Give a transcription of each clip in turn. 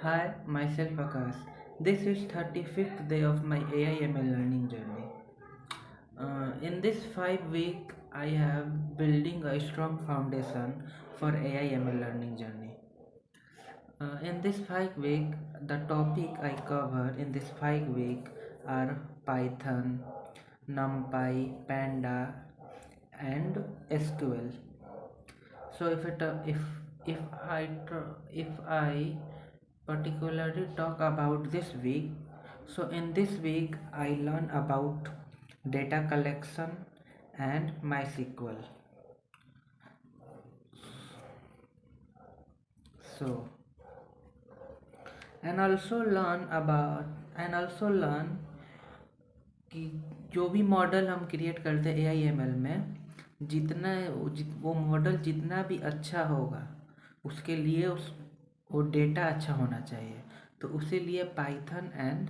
Hi, myself Akash. This is 35th day of my AI/ML learning journey. In this 5 week, I have building a strong foundation for AI/ML learning journey. In this 5 week, the topic I cover in this 5 week are Python, NumPy, Panda, and SQL. So if I particularly talk about this week, so in this week I learn about data collection and MySQL. So and also learn कि जो भी model हम create करते हैं AI/ML में, वो model जितना भी अच्छा होगा उसके लिए वो डेटा अच्छा होना चाहिए। तो उसी लिए पाइथन एंड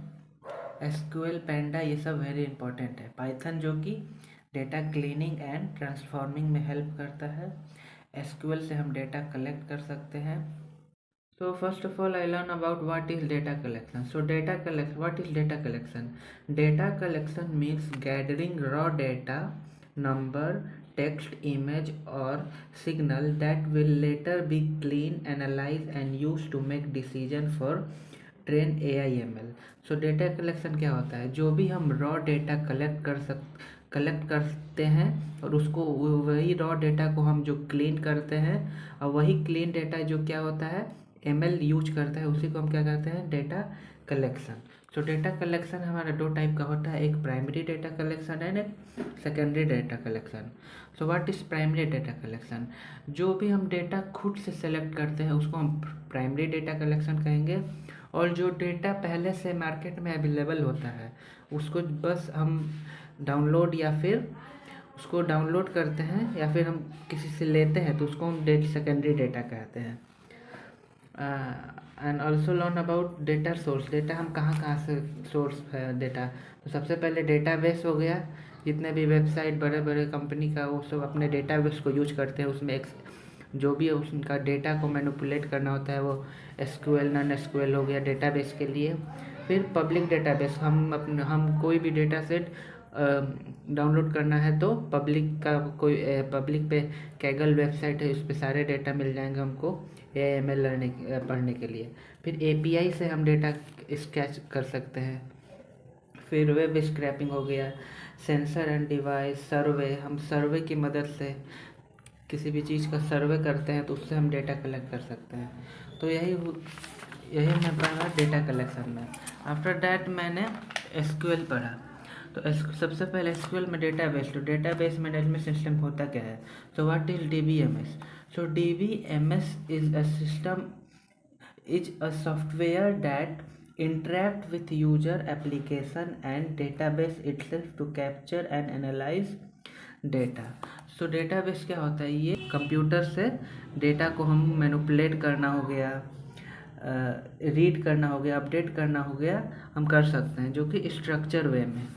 एसक्यूएल पेंडा ये सब वेरी इंपॉर्टेंट है। पाइथन जो कि डेटा क्लीनिंग एंड ट्रांसफॉर्मिंग में हेल्प करता है। एसक्यूएल से हम डेटा कलेक्ट कर सकते हैं। So first of all, I learn about what is data collection. So what is data collection? Data collection means gathering raw data, number, text, image, or signal that will later be cleaned, analyzed, and used to make decision for train AI/ML। So data collection क्या होता है? जो भी हम raw data collect करते हैं और उसको वही रॉ डेटा को हम जो क्लीन करते हैं, और वही क्लीन डेटा जो क्या होता है ML यूज करता है, उसी को हम क्या कहते हैं? Data collection. सो डेटा कलेक्शन हमारा दो टाइप का होता है, एक प्राइमरी डेटा कलेक्शन एंड एक secondary data collection. So what is primary data collection? जो भी हम डेटा खुद से सेलेक्ट करते हैं उसको हम प्राइमरी डेटा कलेक्शन कहेंगे। और जो डेटा पहले से मार्केट में अवेलेबल होता है उसको बस हम डाउनलोड या फिर उसको डाउनलोड करते हैं या फिर हम किसी से लेते हैं तो उसको हम सेकेंडरी डेटा कहते हैं। And also learn about data source. Data हम कहाँ कहाँ से सोर्स है डेटा? तो सबसे पहले डेटाबेस हो गया। जितने भी वेबसाइट बड़े बड़े कंपनी का वो सब अपने डेटाबेस को यूज करते हैं, उसमें एक जो भी उनका डेटा को मैनिपुलेट करना होता है वो एसक्यूएल नॉन एसक्यूएल हो गया डेटाबेस के लिए। फिर पब्लिक डेटाबेस, हम कोई भी डेटा सेट डाउनलोड करना है तो पब्लिक पे कैगल वेबसाइट है, उस पर सारे डेटा मिल जाएंगे हमको AI/ML पढ़ने के लिए। फिर API से हम डेटा स्केच कर सकते हैं। फिर वेब स्क्रैपिंग हो गया, सेंसर एंड डिवाइस, सर्वे, हम सर्वे की मदद से किसी भी चीज़ का सर्वे करते हैं तो उससे हम डेटा कलेक्ट कर सकते हैं। तो यही मैं पढ़ा डेटा कलेक्शन में। आफ्टर दैट मैंने एसक्यूएल पढ़ा। तो सबसे पहले एसक्यूएल में डेटाबेस, तो डेटाबेस मैनेजमेंट सिस्टम होता क्या है? सो what is DBMS? So DBMS is a software that interact with user application and database itself to capture and analyze data। So database क्या होता है? ये कंप्यूटर से डेटा को हम मैनिपुलेट करना हो गया, रीड करना हो गया, अपडेट करना हो गया, हम कर सकते हैं जो कि स्ट्रक्चर वे में।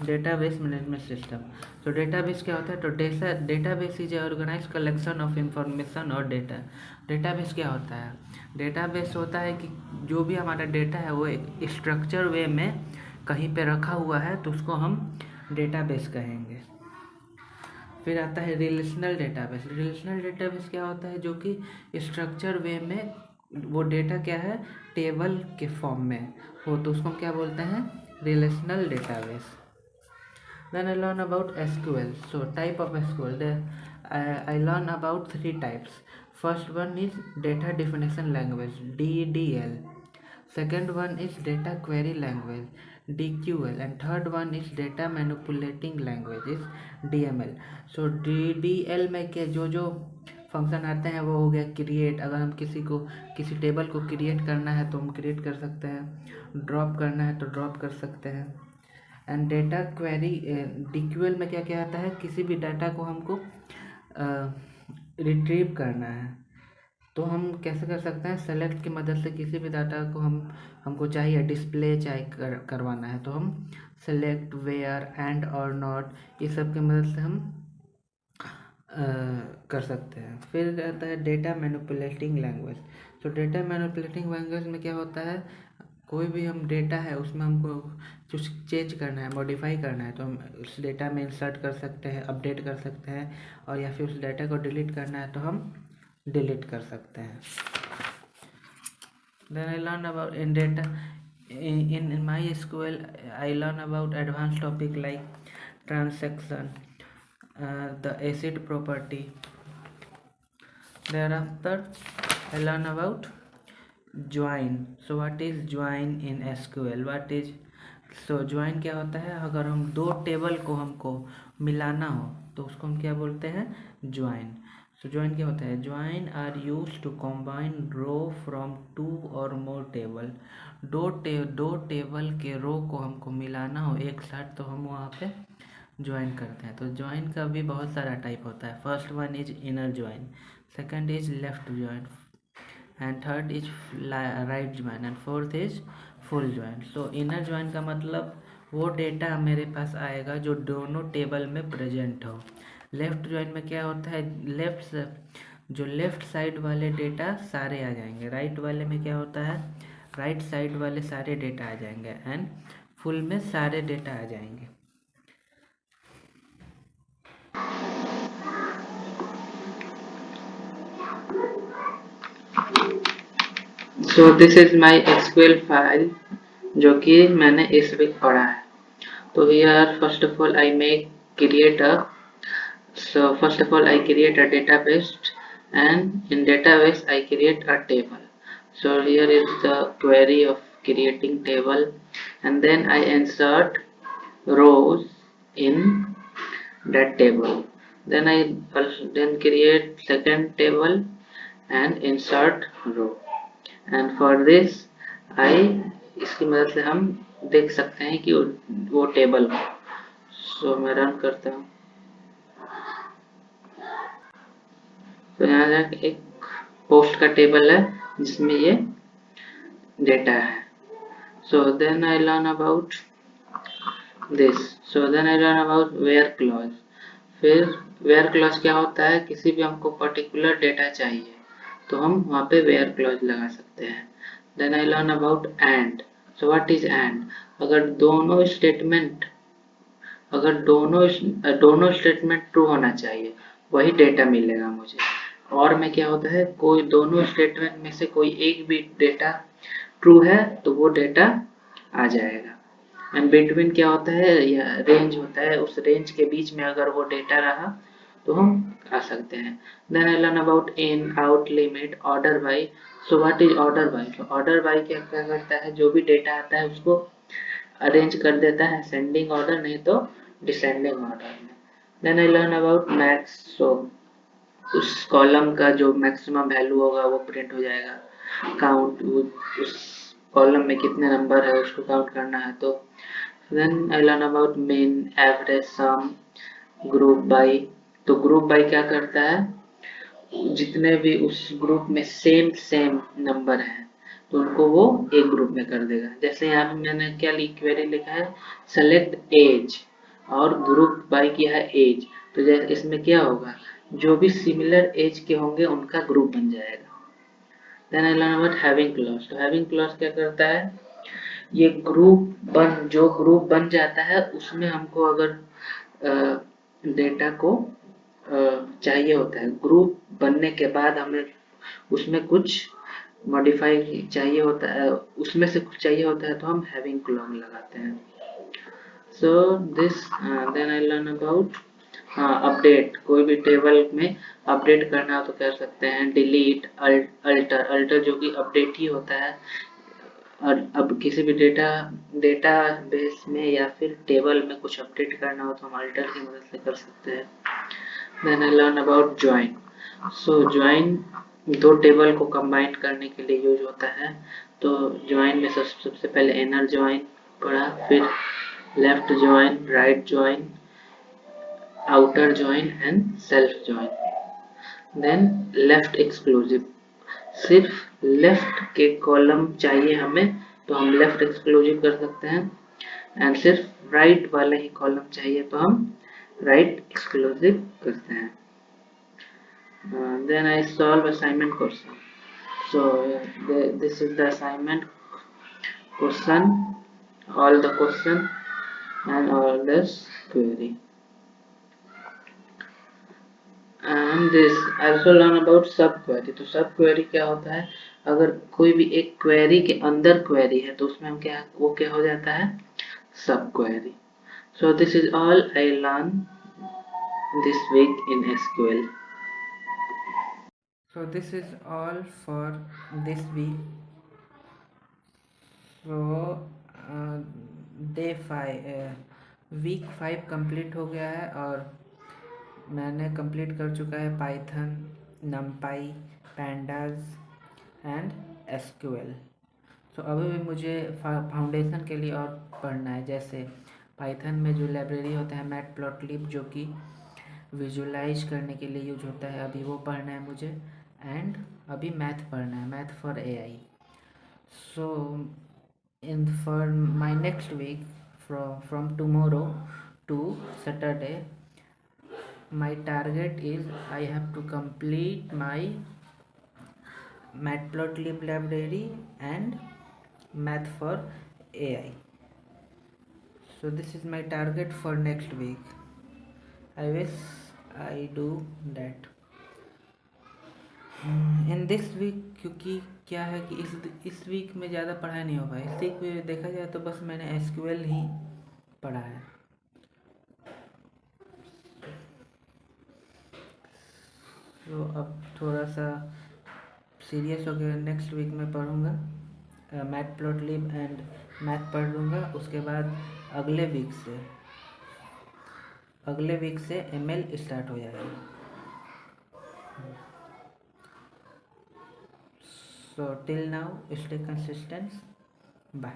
Database management system. तो डेटाबेस क्या होता है? तो database is organise collection of information और डेटा। डेटाबेस क्या होता है? डेटाबेस होता है कि जो भी हमारा डेटा है वो एक स्ट्रक्चर वे में कहीं पे रखा हुआ है तो उसको हम डेटाबेस कहेंगे। फिर आता है रिलेशनल डेटाबेस। रिलेशनल डेटाबेस क्या होता है? जो कि स्ट्रक्चर वे में वो डेटा क्या है, टेबल के फॉर्म में हो तो उसको क्या बोलते हैं? Relational database. Then I learn about SQL. So type of SQL. I learn about 3 types. First one is data definition language, DDL. Second one is data query language, DQL. And third one is data manipulating language, is DML. So DDL में क्या जो function आते हैं वो हो गया create. अगर हम किसी टेबल को क्रिएट करना है तो हम क्रिएट कर सकते हैं, ड्रॉप करना है तो ड्रॉप कर सकते हैं। एंड डेटा क्वेरी DQL में क्या क्या आता है? किसी भी डाटा को हमको रिट्रीव करना है तो हम कैसे कर सकते हैं? सेलेक्ट की मदद से किसी भी डाटा को हमको चाहिए डिस्प्ले करवाना है तो हम सेलेक्ट, वेयर, एंड और नॉट, ये सब की मदद से हम कर सकते हैं। फिर आता है डेटा मैनिपुलेटिंग लैंग्वेज। तो डेटा मैनिपुलेटिंग लैंग्वेज में क्या होता है, कोई भी हम डेटा है उसमें हमको कुछ चेंज करना है, मॉडिफाई करना है, तो हम उस डेटा में इंसर्ट कर सकते हैं, अपडेट कर सकते हैं, और या फिर उस डेटा को डिलीट करना है तो हम डिलीट कर सकते हैं। Then I learn about in data in MySQL. I learn about advanced topic like transaction, the ACID property. Thereafter, I learn about join. So what is join in SQL? Join क्या होता है, अगर हम दो table को हमको मिलाना हो तो उसको हम क्या बोलते हैं, join. So join क्या होता है, join are used to combine row from two or more table. दो टेबल के रो को हमको मिलाना हो एक साथ तो हम वहाँ पे ज्वाइन करते हैं। तो ज्वाइन का भी बहुत सारा टाइप होता है। First one is inner join, second is left join, and third is right join, and fourth is full join. So inner join का मतलब वो डेटा मेरे पास आएगा जो दोनों टेबल में प्रेजेंट हो। लेफ्ट ज्वाइन में क्या होता है, लेफ्ट साइड वाले डेटा सारे आ जाएंगे, राइट वाले में क्या होता है, राइट साइड वाले सारे डेटा आ जाएंगे, एंड फुल में सारे डेटा आ जाएंगे। So this is my SQL file जो कि मैंने इस वीक पढ़ा है। तो here first of all I create a database, and in database I create a table. So here is the query of creating table, and then I insert rows in that table. Then I then create second table and insert row, and for this I इसकी मदद से हम देख सकते हैं कि वो table हो। सो मैं रन करता हूँ। तो यहाँ जाके एक पोस्ट का टेबल है जिसमें ये डेटा है। So then I learn about this. So then I learn about where clause. फिर वेयर क्लॉज क्या होता है, किसी भी हमको पर्टिकुलर डेटा चाहिए तो हम वहाँ पे वेयर क्लॉज लगा सकते हैं। Then I learn about and. So what is and, अगर दोनों स्टेटमेंट ट्रू होना चाहिए वही डेटा मिलेगा मुझे। और में क्या होता है, कोई दोनों स्टेटमेंट में से कोई एक भी डेटा ट्रू है तो वो डेटा आ जाएगा। एंड बिटवीन क्या होता है, या रेंज होता है, उस रेंज के बीच में अगर वो डेटा रहा तो हम आ सकते हैं। Then I learn about in, out, limit, order by. So what is order by. तो ऑर्डर बाय क्या क्या करता है, जो भी डेटा आता है उसको अरेंज कर देता है सेंडिंग ऑर्डर, नहीं तो डिसेंडिंग ऑर्डर में। Then I learn about max. So उस कॉलम का जो मैक्सिमम वैल्यू होगा वो प्रिंट हो जाएगा। काउंट, उस कॉलम में कितने नंबर है उसको काउंट करना है। तो then I learn about mean, average, sum, group by. तो ग्रुप बाय क्या करता है, जितने भी उस ग्रुप में सेम नंबर है तो उनको वो एक ग्रुप में कर देगा। जैसे यहाँ पे मैंने क्या क्वेरी लिखा है, सेलेक्ट एज, और ग्रुप बाय किया है एज। तो जैसे इसमें क्या होगा, जो भी सिमिलर एज के होंगे उनका ग्रुप बन जाएगा। Then I learn about having clause. तो हैविंग क्लॉज क्या करता है, ये जो ग्रुप बन जाता है उसमें हमको अगर डेटा को चाहिए होता है, ग्रुप बनने के बाद हमें उसमें कुछ मॉडिफाई चाहिए होता है, उसमें से कुछ चाहिए होता है तो हम हैविंग क्लॉज लगाते हैं। So this then I learn about update. कोई भी टेबल में अपडेट करना हो तो कर सकते हैं। डिलीट, अल्टर जो कि अपडेट ही होता है। और अब किसी भी डेटा बेस में या फिर टेबल में कुछ अपडेट करना हो तो हम अल्टर की मदद से कर सकते हैं। Then I learn about join. So join दो टेबल को कंबाइन करने के लिए यूज होता है। तो ज्वाइन में सबसे पहले इनर ज्वाइन पढ़ा, फिर left join, right join, outer join and self join. Then left exclusive, सिर्फ लेफ्ट के कॉलम चाहिए हमें तो हम लेफ्ट एक्सक्लूसिव कर सकते हैं, एंड सिर्फ राइट वाले ही कॉलम चाहिए तो हम राइट एक्सक्लूसिव करते हैं। Then I solve assignment question. So this is the assignment question, all the question and all this query. And this also learn about सब क्वेरी। तो सब क्वेरी क्या होता है, अगर कोई भी एक क्वेरी के अंदर क्वेरी है तो उसमें हम क्या हो जाता है, सब query. So this is all I learned this week in SQL. So this is all for this week. So day 5 week 5 complete हो गया है और मैंने कंप्लीट कर चुका है Python, NumPy, pandas and SQL. तो अभी भी मुझे फाउंडेशन के लिए और पढ़ना है, जैसे पाइथन में जो लाइब्रेरी होता है मैटप्लॉटलिब, जो कि विजुलाइज करने के लिए यूज होता है, अभी वो पढ़ना है मुझे। एंड अभी मैथ पढ़ना है, math for AI. So for my next week, from tomorrow to Saturday, my target is I have to complete my matplotlib library and math for AI. So this is my target for next week. I wish I do that in this week, क्योंकि क्या है कि इस week में ज़्यादा पढ़ाई नहीं हो पाई। इस वीक में देखा जाए तो बस मैंने एसक्यूएल ही पढ़ा है। तो अब थोड़ा सा सीरियस हो गया, नेक्स्ट वीक में पढ़ूँगा मैटप्लॉटलिब एंड मैथ पढ़ लूँगा। उसके बाद अगले वीक से एमएल स्टार्ट हो जाएगा। So till now, stay consistent. Bye.